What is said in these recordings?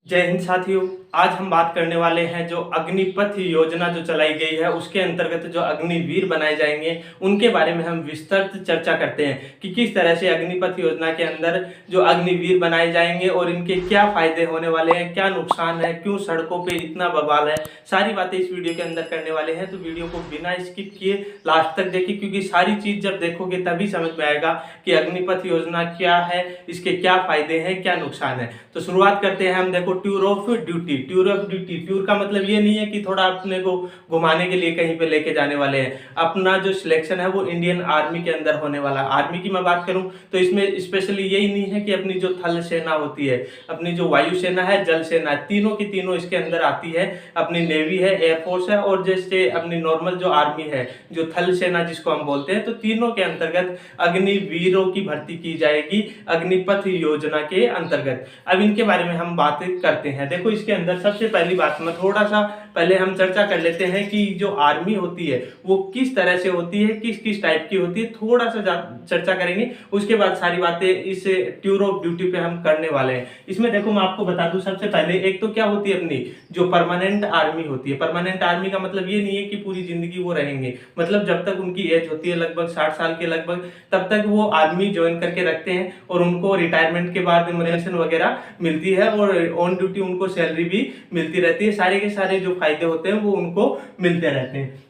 जय हिंद साथियों। आज हम बात करने वाले हैं जो अग्निपथ योजना जो चलाई गई है उसके अंतर्गत जो अग्निवीर बनाए जाएंगे उनके बारे में हम विस्तृत चर्चा करते हैं कि किस तरह से अग्निपथ योजना के अंदर जो अग्निवीर बनाए जाएंगे और इनके क्या फायदे होने वाले हैं, क्या नुकसान है, क्यों सड़कों पे इतना बवाल है। सारी बातें इस वीडियो के अंदर करने वाले हैं, तो वीडियो को बिना स्किप किए लास्ट तक देखिए, क्योंकि सारी चीज जब देखोगे तभी समझ में आएगा कि अग्निपथ योजना क्या है, इसके क्या फायदे हैं, क्या नुकसान है। तो शुरुआत करते हैं हम। देखो, tour of duty. Tour of duty, tour का मतलब ये नहीं है कि थोड़ा अपने को घुमाने के लिए कहीं पे लेके जाने वाले हैं। अपना जो सिलेक्शन है वो इंडियन आर्मी के अंदर होने वाला। आर्मी की मैं बात करूं तो इसमें स्पेशली यही नहीं है कि अपनी जो थल सेना होती है, अपनी जो वायु सेना है, जल सेना है, तीनों की तीनों इसके अंदर आती है। अपनी नेवी है, एयरफोर्स है, और जैसे अपनी नॉर्मल जो आर्मी है, जो थल सेना जिसको हम बोलते हैं, तो तीनों के अंतर्गत अग्निवीरों की भर्ती की जाएगी अग्निपथ योजना के अंतर्गत। अब इनके बारे में हम बात करते हैं। देखो, इसके अंदर सबसे पहली बात में थोड़ा सा पहले हम चर्चा कर लेते हैं कि जो आर्मी होती है वो किस तरह से होती है, किस किस टाइप की होती है, थोड़ा सा चर्चा करेंगे। उसके बाद सारी बातें इस टूर ऑफ ड्यूटी पे हम करने वाले हैं। इसमें देखो, मैं आपको बता दूं, सबसे पहले एक तो क्या होती है अपनी जो परमानेंट आर्मी होती है। परमानेंट आर्मी का मतलब ये नहीं है कि पूरी जिंदगी वो रहेंगे, मतलब जब तक उनकी एज होती है लगभग 60 साल के लगभग, तब तक वो आर्मी ज्वाइन करके रखते हैं और उनको रिटायरमेंट के बाद पेंशन वगैरह मिलती है और ऑन ड्यूटी उनको सैलरी भी मिलती रहती है। सारे के सारे जो फायदे होते हैं वो उनको मिलते रहते हैं।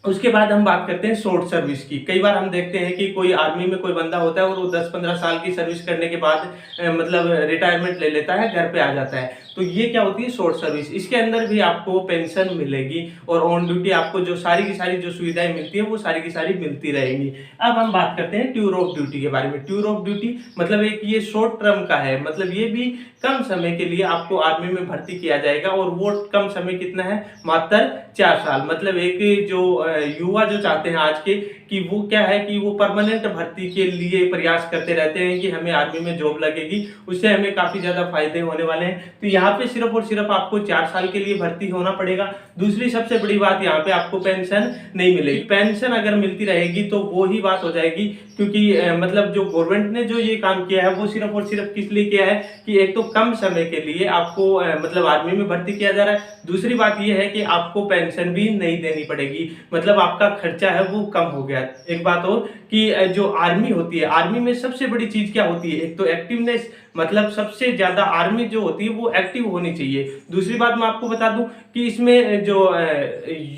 उसके बाद हम बात करते हैं शॉर्ट सर्विस की। कई बार हम देखते हैं कि कोई आर्मी में कोई बंदा होता है और वो 10-15 साल की सर्विस करने के बाद मतलब रिटायरमेंट ले लेता है, घर पे आ जाता है। तो ये क्या होती है, शॉर्ट सर्विस। इसके अंदर भी आपको पेंशन मिलेगी और ऑन ड्यूटी आपको जो सारी की सारी जो सुविधाएं मिलती है वो सारी की सारी मिलती रहेंगी। अब हम बात करते हैं टूर ऑफ ड्यूटी के बारे में। टूर ऑफ ड्यूटी मतलब एक ये शॉर्ट टर्म का है, मतलब ये भी कम समय के लिए आपको आर्मी में भर्ती किया जाएगा और वो कम समय कितना है, मात्र 4 साल। मतलब एक जो युवा जो चाहते हैं आज के कि वो क्या है कि वो परमानेंट भर्ती के लिए प्रयास करते रहते हैं कि हमें आर्मी में जॉब लगेगी, उससे हमें काफी ज्यादा फायदे होने वाले हैं। तो यहाँ पे सिर्फ और सिर्फ आपको 4 साल के लिए भर्ती होना पड़ेगा। दूसरी सबसे बड़ी बात, यहाँ पे आपको पेंशन नहीं मिलेगी। पेंशन अगर मिलती रहेगी तो वो ही बात हो जाएगी, क्योंकि मतलब जो गवर्नमेंट ने जो ये काम किया है वो सिर्फ और सिर्फ किस लिए किया है कि एक तो कम समय के लिए आपको मतलब आर्मी में भर्ती किया जा रहा है। दूसरी बात ये है कि आपको पेंशन भी नहीं देनी पड़ेगी, मतलब आपका खर्चा है वो कम हो गया। एक बात और कि जो आर्मी होती है, आर्मी में सबसे बड़ी चीज क्या होती है, एक तो एक्टिवनेस, मतलब सबसे ज्यादा आर्मी जो होती है वो एक्टिव होनी चाहिए। दूसरी बात मैं आपको बता दूं कि इसमें जो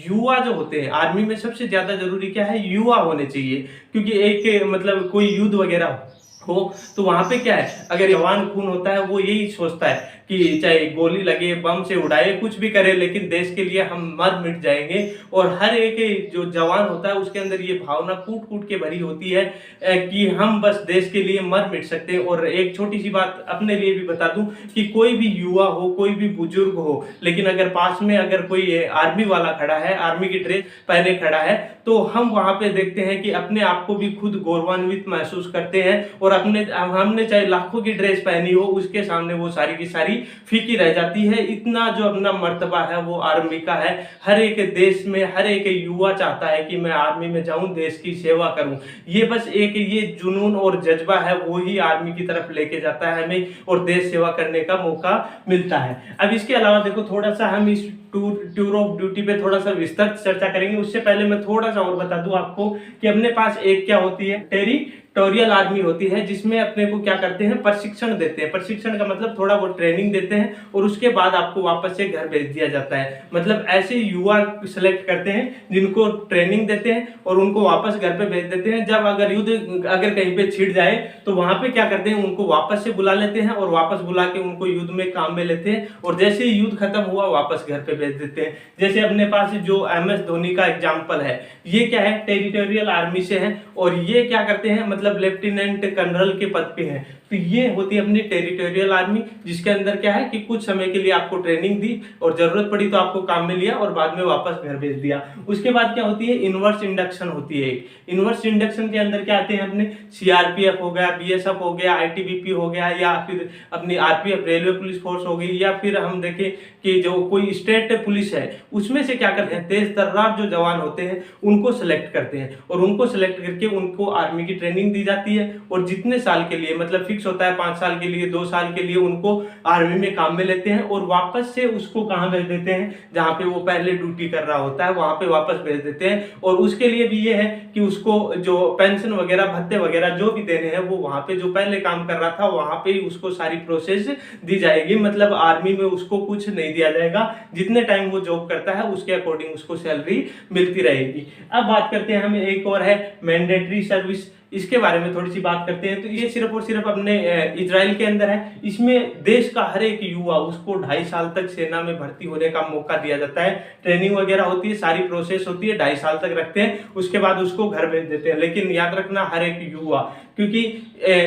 युवा जो होते हैं आर्मी में, सबसे ज्यादा जरूरी क्या है, युवा होने चाहिए। क्योंकि एक मतलब कोई युद्ध वगैरह हो तो वहां पे क्या है, अगर जवान खून होता है वो यही सोचता है कि चाहे गोली लगे, बम से उड़ाए, कुछ भी करे, लेकिन देश के लिए हम मर मिट जाएंगे। और हर एक जो जवान होता है उसके अंदर ये भावना कूट कूट के भरी होती है कि हम बस देश के लिए मर मिट सकते हैं। और एक छोटी सी बात अपने लिए भी बता दूं कि कोई भी युवा हो, कोई भी बुजुर्ग हो, लेकिन अगर पास में अगर कोई आर्मी वाला खड़ा है, आर्मी की ड्रेस पहने खड़ा है, तो हम वहां पे देखते हैं कि अपने आप को भी खुद गौरवान्वित महसूस करते हैं। और अपने हमने चाहे लाखों की ड्रेस पहनी हो, उसके सामने वो सारी की सारी फीकी रह जाती है। इतना जो अपना मर्तबा है वो आर्मी का है। हर एक देश में हर एक युवा चाहता है कि मैं आर्मी में जाऊं, देश की सेवा करूं। ये बस एक ये जुनून और जज्बा है, वो ही आर्मी की तरफ लेके जाता है हमें और देश सेवा करने का मौका मिलता है। अब इसके अलावा देखो, थोड़ा सा हम इस टूर ऑफ ड्यूटी पे थोड़ा सा विस्तृत चर्चा करेंगे। उससे पहले मैं थोड़ा सा और बता दूं आपको कि अपने पास एक क्या होती है, टेरिटोरियल आर्मी होती है, जिसमें अपने को क्या करते हैं, प्रशिक्षण देते हैं। प्रशिक्षण का मतलब थोड़ा वो ट्रेनिंग देते हैं और उसके बाद आपको वापस से घर भेज दिया जाता है। मतलब ऐसे युवा सिलेक्ट करते हैं जिनको ट्रेनिंग देते हैं और उनको वापस घर पे भेज देते हैं। जब अगर युद्ध अगर कहीं पे छिड़ जाए तो वहां पे क्या करते हैं, उनको वापस से बुला लेते हैं और वापस बुला के उनको युद्ध में काम में लेते हैं और जैसे ही युद्ध खत्म हुआ वापस घर पे भेज देते हैं। जैसे अपने पास जो MS धोनी का एग्जाम्पल है, ये क्या है, टेरिटोरियल आर्मी से है और ये क्या करते हैं, मतलब लेफ्टिनेंट कर्नल के पद पे है। तो ये होती है अपनी टेरिटोरियल आर्मी, जिसके अंदर क्या है कि कुछ समय के लिए आपको ट्रेनिंग दी और जरूरत पड़ी तो आपको काम में लिया और बाद में वापस घर भेज दिया। उसके बाद क्या होती है, इनवर्स इंडक्शन होती है। इनवर्स इंडक्शन के अंदर क्या आते हैं अपने CRPF हो गया, BSF हो गया, ITBP हो गया, या फिर अपनी RPF रेलवे पुलिस फोर्स हो गई, या फिर हम देखें कि जो कोई स्टेट पुलिस है, उसमें से क्या करते हैं, तेज तर्रार जो जवान होते हैं उनको सिलेक्ट करते हैं और उनको सिलेक्ट करके उनको आर्मी की ट्रेनिंग दी जाती है और जितने साल के लिए मतलब फिक्स होता है 5 साल के लिए 2 साल के लिए उनको आर्मी में काम में लेते हैं और वापस से उसको कहाँ भेज देते हैं, जहाँ पे वो पहले ड्यूटी कर रहा होता है वहां पे वापस भेज देते हैं। और उसके लिए भी ये है कि उसको जो पेंशन वगैरह भत्ते वगैरह जो भी देने हैं वो वहां पे जो पहले काम कर रहा था वहां पे ही उसको सारी प्रोसेस दी जाएगी। मतलब आर्मी में उसको कुछ नहीं दिया जाएगा, जितने टाइम वो जॉब करता है उसके अकॉर्डिंग उसको सैलरी मिलती रहेगी। अब बात करते हैं हम एक और है मैंडेटरी सर्विस, इसके बारे में थोड़ी सी बात करते हैं। तो ये सिर्फ और सिर्फ अपने इजराइल के अंदर है। इसमें देश का हर एक युवा उसको 2.5 साल तक सेना में भर्ती होने का मौका दिया जाता है। ट्रेनिंग वगैरह होती है, सारी प्रोसेस होती है, 2.5 साल तक रखते हैं, उसके बाद उसको घर भेज देते हैं। लेकिन याद रखना हर एक युवा, क्योंकि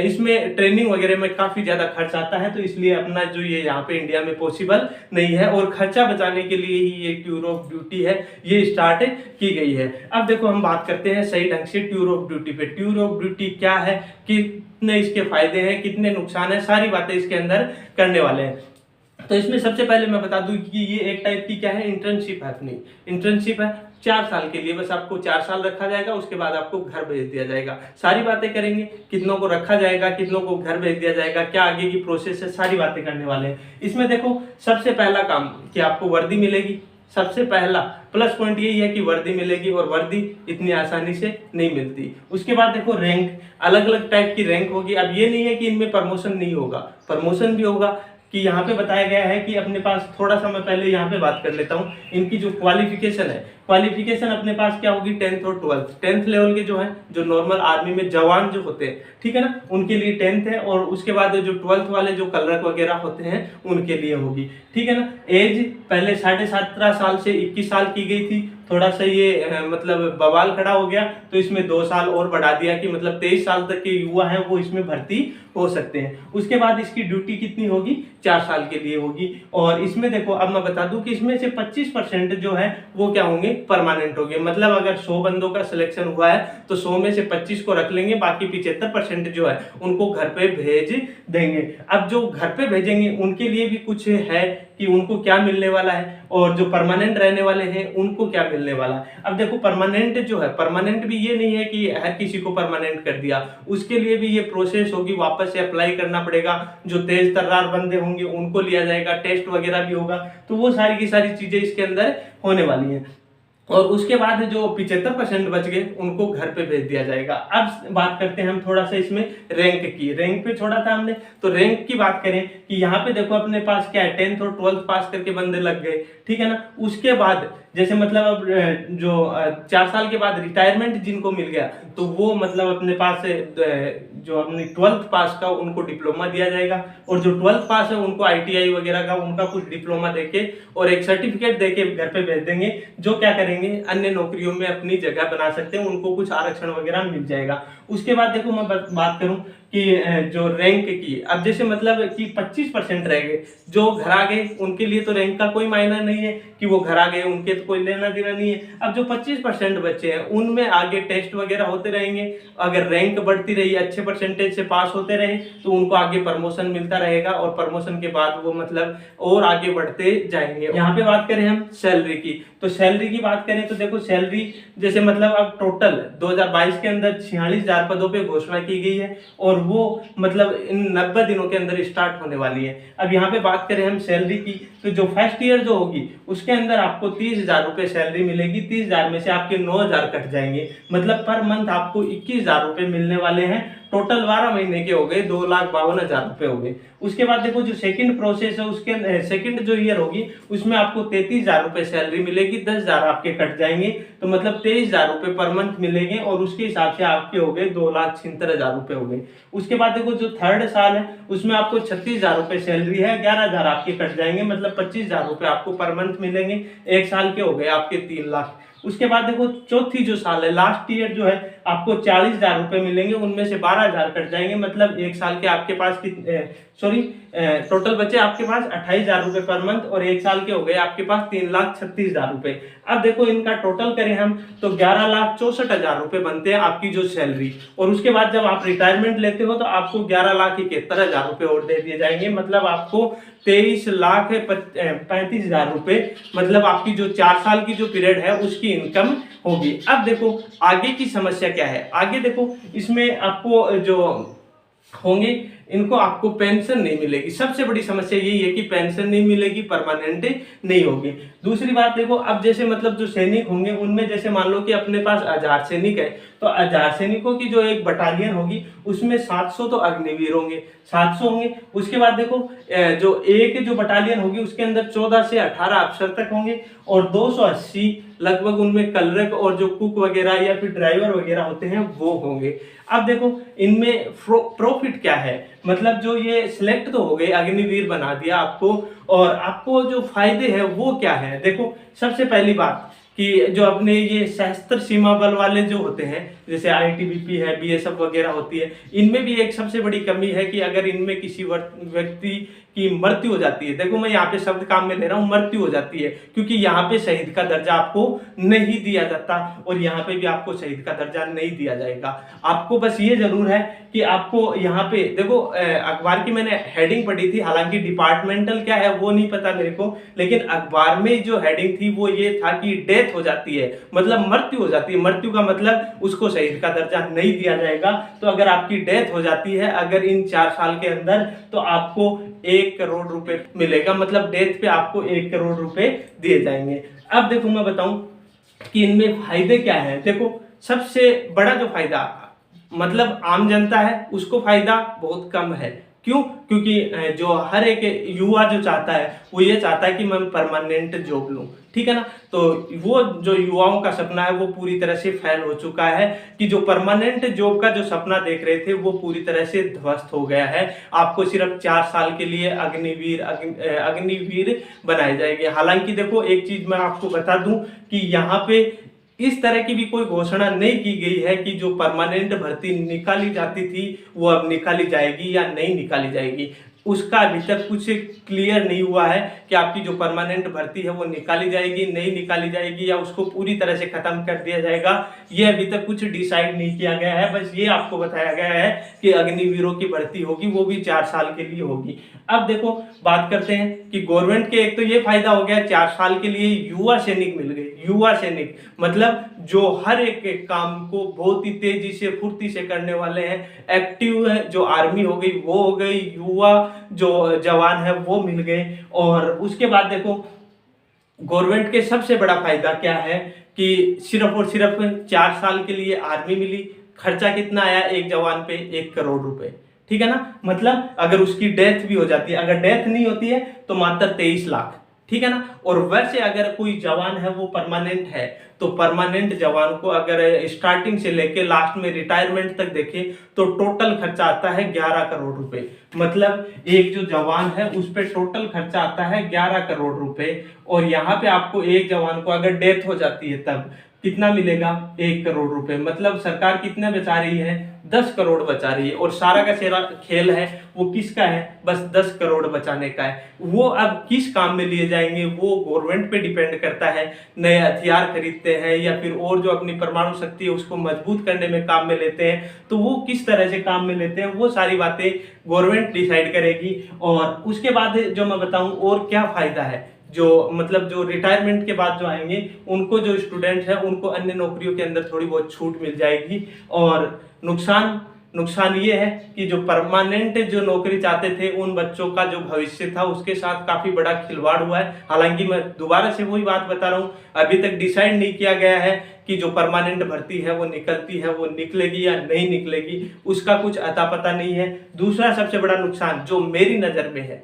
इसमें ट्रेनिंग वगैरह में काफी ज्यादा खर्च आता है, तो इसलिए अपना जो ये यहाँ पे इंडिया में पॉसिबल नहीं है और खर्चा बचाने के लिए ही ये टूर ऑफ ड्यूटी है ये स्टार्ट की गई है। अब देखो हम बात करते हैं सही ढंग से टूर ऑफ ड्यूटी पे। टूर ऑफ ड्यूटी क्या है, कितने इसके फायदे हैं, कितने नुकसान है, सारी बातें इसके अंदर करने वाले हैं। तो इसमें सबसे पहले मैं बता दूं कि ये एक टाइप की क्या है, इंटर्नशिप है। अपनी इंटर्नशिप है 4 साल के लिए, बस आपको 4 साल रखा जाएगा, उसके बाद आपको घर भेज दिया जाएगा। सारी बातें करेंगे, कितनों को रखा जाएगा, कितनों को घर भेज दिया जाएगा, क्या आगे की प्रोसेस है, सारी बातें करने वाले हैं। इसमें देखो सबसे पहला काम कि आपको वर्दी मिलेगी। सबसे पहला प्लस पॉइंट यही है कि वर्दी मिलेगी और वर्दी इतनी आसानी से नहीं मिलती। उसके बाद देखो रैंक, अलग अलग टाइप की रैंक होगी। अब ये नहीं है कि इनमें प्रमोशन नहीं होगा, प्रमोशन भी होगा। कि यहाँ पे बताया गया है कि अपने पास थोड़ा सा मैं पहले यहाँ पे बात कर लेता हूँ, इनकी जो क्वालिफिकेशन है, क्वालिफिकेशन अपने पास क्या होगी 10th और 12th। 10th लेवल के जो है, जो नॉर्मल आर्मी में जवान जो होते हैं, ठीक है ना, उनके लिए 10th है। और उसके बाद जो 12th वाले जो क्लर्क वगैरह होते हैं उनके लिए होगी, ठीक है ना। एज पहले 17.5 साल से 21 साल की गई थी, थोड़ा सा ये मतलब बवाल खड़ा हो गया, तो इसमें 2 साल और बढ़ा दिया कि मतलब 23 साल तक के युवा हैं वो इसमें भर्ती हो सकते हैं। उसके बाद इसकी ड्यूटी कितनी होगी, 4 साल के लिए होगी। और इसमें देखो अब मैं बता दूं कि इसमें से 25% जो है वो क्या होंगे, परमानेंट होंगे। मतलब अगर 100 बंदों का सिलेक्शन हुआ है तो 100 में से 25 को रख लेंगे, बाकी 75% जो है उनको घर पे भेज देंगे। अब जो घर पे भेजेंगे उनके लिए भी कुछ है कि उनको क्या मिलने वाला है, और जो परमानेंट रहने वाले हैं उनको क्या मिलने वाला है। अब देखो परमानेंट जो है, परमानेंट भी ये नहीं है कि हर किसी को परमानेंट कर दिया, उसके लिए भी ये प्रोसेस होगी, वापस से अप्लाई करना पड़ेगा। जो तेज तर्रार बंदे होंगे उनको लिया जाएगा, टेस्ट वगैरह भी होगा, तो वो सारी की सारी चीजें इसके अंदर होने वाली हैं। और उसके बाद जो 75% बच गए उनको घर पे भेज दिया जाएगा। अब बात करते हैं हम थोड़ा सा इसमें रैंक की, रैंक पे छोड़ा था हमने, तो रैंक की बात करें कि यहाँ पे देखो अपने पास क्या है, 10th और 12th पास करके बंदे लग गए, ठीक है ना। उसके बाद जैसे मतलब अब जो 4 साल के बाद रिटायरमेंट जिनको मिल गया, तो वो मतलब अपने पास जो अपनी 12th पास का उनको डिप्लोमा दिया जाएगा, और जो 12th पास है उनको ITI वगैरह का उनका कुछ डिप्लोमा देके और एक सर्टिफिकेट देके घर पे भेज देंगे, जो क्या करेंगे अन्य नौकरियों में अपनी जगह बना सकते हैं, उनको कुछ आरक्षण वगैरह मिल जाएगा। उसके बाद देखो मैं बात करूं कि जो रैंक की, अब जैसे मतलब कि 25% रह गए जो घर आ गए, उनके लिए तो रैंक का कोई मायना नहीं है कि वो घर आ गए, उनके तो कोई लेना देना नहीं है। अब जो 25% बच्चे हैं उनमें आगे टेस्ट वगैरह होते रहेंगे, अगर रैंक बढ़ती रही, अच्छे परसेंटेज से पास होते रहे, तो उनको आगे प्रमोशन मिलता रहेगा, और प्रमोशन के बाद वो मतलब और आगे बढ़ते जाएंगे। यहाँ पे बात करें हम सैलरी की, तो सैलरी की बात करें तो देखो सैलरी जैसे मतलब अब टोटल 2022 के अंदर 46,000 पदों पे घोषणा की गई है, और वो मतलब इन 90 दिनों के अंदर स्टार्ट होने वाली है। अब यहाँ पे बात करें हम सैलरी की, तो जो फर्स्ट ईयर जो होगी उसके अंदर आपको 30,000 रुपए सैलरी मिलेगी। 30,000 में से आपके 9,000 कट जाएंगे, मतलब पर मंथ आपको 21,000 रुपए मिलने वाले हैं। टोटल 12 महीने के हो गए, 2,52,000 रुपए हो गए। उसके बाद देखो जो सेकंड प्रोसेस है, उसके सेकंड जो ईयर होगी उसमें आपको 33,000 रुपए सैलरी मिलेगी, 10,000 आपके कट जाएंगे, तो मतलब 23,000 रुपए पर मंथ मिलेंगे, और उसके हिसाब से आपके हो गए 2,76,000 रुपए हो गए। उसके बाद देखो जो थर्ड साल है उसमें आपको 36,000 रुपए सैलरी है, 11,000 आपके कट जाएंगे, मतलब 25,000 रुपए आपको पर मंथ मिलेंगे। एक साल के हो गए आपके 3 लाख। उसके बाद देखो चौथी जो साल है, लास्ट ईयर जो है, आपको 40,000 रुपए मिलेंगे, उनमें से 12,000 कट जाएंगे, मतलब एक साल के आपके पास टोटल बचे आपके पास 28,000 रुपए पर मंथ, और एक साल के हो गए आपके पास 3,36,000 रुपए। अब देखो इनका टोटल करें हम तो 11,64,000 रुपए बनते हैं आपकी जो सैलरी। और उसके बाद जब आप रिटायरमेंट लेते हो तो आपको 11,71,000 रुपए और दे दिए जाएंगे, मतलब आपको 23,35,000 रुपए, मतलब आपकी जो 4 साल की जो पीरियड है उसकी इनकम होगी। अब देखो आगे की समस्या क्या है। आगे देखो, इसमें आपको जो होंगे, इनको आपको पेंशन नहीं मिलेगी। सबसे बड़ी समस्या यही है कि पेंशन नहीं मिलेगी, परमानेंट नहीं होगी। दूसरी बात देखो, अब जैसे मतलब जो सैनिक होंगे उनमें जैसे मान लो कि अपने पास 1000 सैनिक है, तो 1000 सैनिकों की जो एक बटालियन होगी उसमें 700 तो अग्निवीर होंगे, 700 होंगे। उसके बाद देखो जो एक जो बटालियन होगी उसके अंदर 14 से 18 अफसर तक होंगे और 280 लगभग उनमें कलरक और जो कुक वगैरह या फिर ड्राइवर वगैरह होते हैं वो होंगे। अब देखो इनमें प्रॉफिट क्या है, मतलब जो ये सिलेक्ट तो हो गए, अग्निवीर बना दिया आपको, और आपको जो फायदे हैं वो क्या है। देखो सबसे पहली बात कि जो अपने ये सशस्त्र सीमा बल वाले जो होते हैं, जैसे आईटीबीपी है, बीएसएफ वगैरह होती है, इनमें भी एक सबसे बड़ी कमी है कि अगर इनमें किसी व्यक्ति की मृत्यु हो जाती है, देखो मैं यहाँ पे शब्द काम में ले रहा हूँ, मृत्यु हो जाती है, क्योंकि यहाँ पे शहीद का दर्जा आपको नहीं दिया जाता और यहाँ पे भी आपको शहीद का दर्जा नहीं दिया जाएगा। आपको बस ये जरूर है कि आपको यहाँ पे देखो अखबार की मैंने हेडिंग पढ़ी थी, हालांकि डिपार्टमेंटल क्या है वो नहीं पता मेरे को, लेकिन अखबार में जो हेडिंग थी वो ये था कि डेथ हो जाती है, मतलब मृत्यु हो जाती है। मृत्यु का मतलब उसको शहीद का दर्जा नहीं दिया जाएगा। तो अगर आपकी डेथ हो जाती है अगर इन 4 साल के अंदर, तो आपको 1 करोड़ रुपए मिलेगा, मतलब डेथ पे आपको 1 करोड़ रुपए दिए जाएंगे। अब देखो मैं बताऊं कि इनमें फायदे क्या है। देखो सबसे बड़ा जो फायदा मतलब आम जनता है उसको फायदा बहुत कम है। क्यों? क्योंकि जो हर एक युवा जो चाहता है वो ये चाहता है कि मैं परमानेंट जॉब लूं, ठीक है ना। तो वो जो युवाओं का सपना है वो पूरी तरह से फेल हो चुका है कि जो परमानेंट जॉब का जो सपना देख रहे थे वो पूरी तरह से ध्वस्त हो गया है। आपको सिर्फ 4 साल के लिए अग्निवीर बनाए जाएंगे। हालांकि देखो एक चीज मैं आपको बता दूं कि यहाँ पे इस तरह की भी कोई घोषणा नहीं की गई है कि जो परमानेंट भर्ती निकाली जाती थी वो अब निकाली जाएगी या नहीं निकाली जाएगी। उसका अभी तक कुछ क्लियर नहीं हुआ है कि आपकी जो परमानेंट भर्ती है वो निकाली जाएगी, नहीं निकाली जाएगी, या उसको पूरी तरह से खत्म कर दिया जाएगा। ये अभी तक कुछ डिसाइड नहीं किया गया है। बस ये आपको बताया गया है कि अग्निवीरों की भर्ती होगी, वो भी 4 साल के लिए होगी। अब देखो बात करते हैं कि गवर्नमेंट के एक तो ये फायदा हो गया, 4 साल के लिए युवा सैनिक मिल गए। युवा सैनिक मतलब जो हर एक काम को बहुत ही तेजी से फुर्ती से करने वाले हैं, एक्टिव है। जो आर्मी हो गई वो हो गई, युवा जो जवान है वो मिल गए। और उसके बाद देखो गवर्नमेंट के सबसे बड़ा फायदा क्या है कि सिर्फ और सिर्फ 4 साल के लिए आर्मी मिली। खर्चा कितना आया एक जवान पे? 1 करोड़ रुपए, ठीक है ना। मतलब अगर उसकी डेथ भी हो जाती है, अगर डेथ नहीं होती है तो मात्र 23 लाख, ठीक है ना। और वैसे अगर कोई जवान है वो परमानेंट है, तो परमानेंट जवान को अगर स्टार्टिंग से लेके लास्ट में रिटायरमेंट तक देखें तो टोटल खर्चा आता है 11 करोड़ रुपए। मतलब एक जो जवान है उस पर टोटल खर्चा आता है 11 करोड़ रुपए। और यहाँ पे आपको एक जवान को अगर डेथ हो जाती है तब कितना मिलेगा? 1 करोड़ रुपए। मतलब सरकार कितना बचा रही है? 10 करोड़ बचा रही है। और सारा का सारा खेल है वो किसका है? बस 10 करोड़ बचाने का है। वो अब किस काम में लिए जाएंगे वो गवर्नमेंट पे डिपेंड करता है। नए हथियार खरीदते हैं या फिर और जो अपनी परमाणु शक्ति है उसको मजबूत करने में काम में लेते हैं, तो वो किस तरह से काम में लेते हैं वो सारी बातें गवर्नमेंट डिसाइड करेगी। और उसके बाद जो मैं बताऊं और क्या फायदा है, जो मतलब जो रिटायरमेंट के बाद जो आएंगे उनको, जो स्टूडेंट है उनको अन्य नौकरियों के अंदर थोड़ी बहुत छूट मिल जाएगी। और नुकसान ये है कि जो परमानेंट जो नौकरी चाहते थे उन बच्चों का जो भविष्य था उसके साथ काफी बड़ा खिलवाड़ हुआ है। हालांकि मैं दोबारा से वही बात बता रहा हूँ, अभी तक डिसाइड नहीं किया गया है कि जो परमानेंट भर्ती है वो निकलती है वो निकलेगी या नहीं निकलेगी, उसका कुछ अता पता नहीं है। दूसरा सबसे बड़ा नुकसान जो मेरी नजर में है,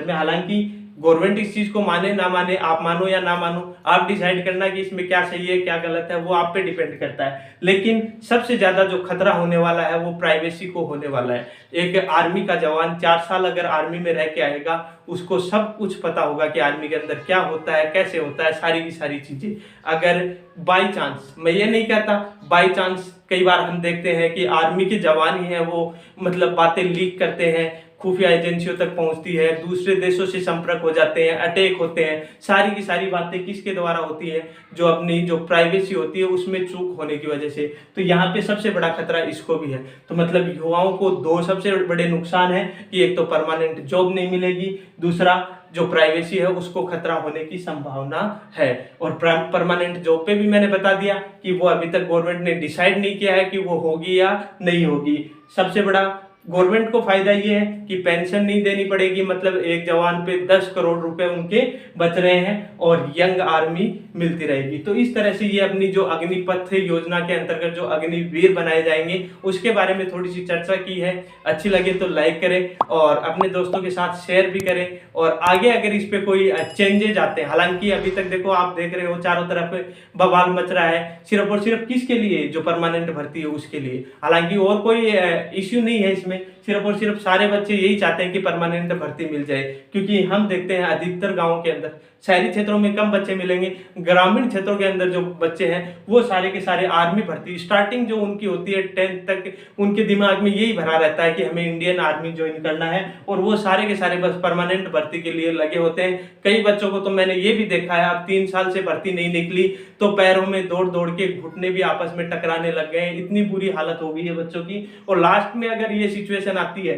हालांकि गवर्नमेंट इस चीज को माने ना माने, आप मानो या ना मानो, आप डिसाइड करना कि इसमें क्या सही है क्या गलत है, वो आप पे डिपेंड करता है। लेकिन सबसे ज्यादा जो खतरा होने वाला है वो प्राइवेसी को होने वाला है। एक आर्मी का जवान 4 साल अगर आर्मी में रह के आएगा उसको सब कुछ पता होगा कि आर्मी के अंदर क्या होता है, कैसे होता है, सारी की सारी चीजें। अगर बाई चांस, मैं ये नहीं कहता, बाई चांस कई बार हम देखते हैं कि आर्मी के जवान ही हैं वो मतलब बातें लीक करते हैं, खुफिया एजेंसियों तक पहुंचती है, दूसरे देशों से संपर्क हो जाते हैं, अटैक होते हैं। सारी की सारी बातें किसके द्वारा होती है? जो अपनी जो प्राइवेसी होती है उसमें चूक होने की वजह से। तो यहाँ पे सबसे बड़ा खतरा इसको भी है। तो मतलब युवाओं को 2 सबसे बड़े नुकसान है कि एक तो परमानेंट जॉब नहीं मिलेगी, दूसरा जो प्राइवेसी है उसको खतरा होने की संभावना है। और परमानेंट जॉब पे भी मैंने बता दिया कि वो अभी तक गवर्नमेंट ने डिसाइड नहीं किया है कि वो होगी या नहीं होगी। सबसे बड़ा गवर्नमेंट को फायदा ये है कि पेंशन नहीं देनी पड़ेगी, मतलब एक जवान पे 10 करोड़ रुपए उनके बच रहे हैं और यंग आर्मी मिलती रहेगी। तो इस तरह से ये अपनी जो अग्निपथ योजना के अंतर्गत जो अग्निवीर बनाए जाएंगे उसके बारे में थोड़ी सी चर्चा की है। अच्छी लगे तो लाइक करें और अपने दोस्तों के साथ शेयर भी करें। और आगे अगर इस पे कोई चेंजेज आते हैं, हालांकि अभी तक देखो आप देख रहे हो चारों तरफ बवाल मच रहा है सिर्फ और सिर्फ किसके लिए, जो परमानेंट भर्ती है उसके लिए। हालांकि और कोई इश्यू नहीं है इसमें, सिर्फ और सिर्फ सारे बच्चे यही चाहते हैं कि परमानेंट भर्ती मिल जाए। क्योंकि हम देखते हैं अधिकतर गांवों के अंदर, शहरी क्षेत्रों में कम बच्चे मिलेंगे, ग्रामीण क्षेत्रों के अंदर जो बच्चे हैं वो सारे के सारे आर्मी भर्ती स्टार्टिंग जो उनकी होती है 10th तक, उनके दिमाग में यही भरा रहता है कि हमें इंडियन आर्मी ज्वाइन करना है और वो सारे के सारे बस परमानेंट भर्ती के लिए लगे होते हैं। कई बच्चों को तो मैंने ये भी देखा है, अब 3 साल से भर्ती नहीं निकली तो पैरों में दौड़ दौड़ के घुटने भी आपस में टकराने लग गए, इतनी बुरी हालत हो गई है बच्चों की। और लास्ट में अगर ये सिचुएशन आती है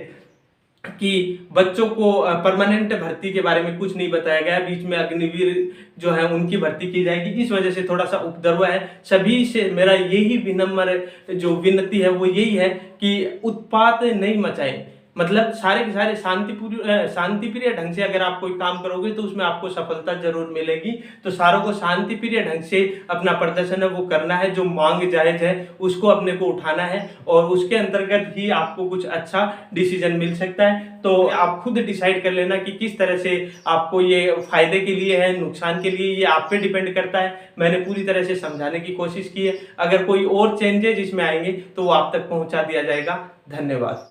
कि बच्चों को परमानेंट भर्ती के बारे में कुछ नहीं बताया गया, बीच में अग्निवीर जो है उनकी भर्ती की जाएगी, इस वजह से थोड़ा सा उपद्रव है। सभी से मेरा यही विनम्र जो विनती है वो यही है कि उत्पात नहीं मचाएं, मतलब सारे के सारे शांतिप्रिय ढंग से अगर आप कोई काम करोगे तो उसमें आपको सफलता जरूर मिलेगी। तो सारों को शांतिप्रिय ढंग से अपना प्रदर्शन है वो करना है, जो मांग जायज है उसको अपने को उठाना है और उसके अंतर्गत ही आपको कुछ अच्छा डिसीजन मिल सकता है। तो आप खुद डिसाइड कर लेना कि किस तरह से आपको ये फायदे के लिए है, नुकसान के लिए, ये आप पे डिपेंड करता है। मैंने पूरी तरह से समझाने की कोशिश की है। अगर कोई और चेंजेज इसमें आएंगे तो वो आप तक पहुंचा दिया जाएगा। धन्यवाद।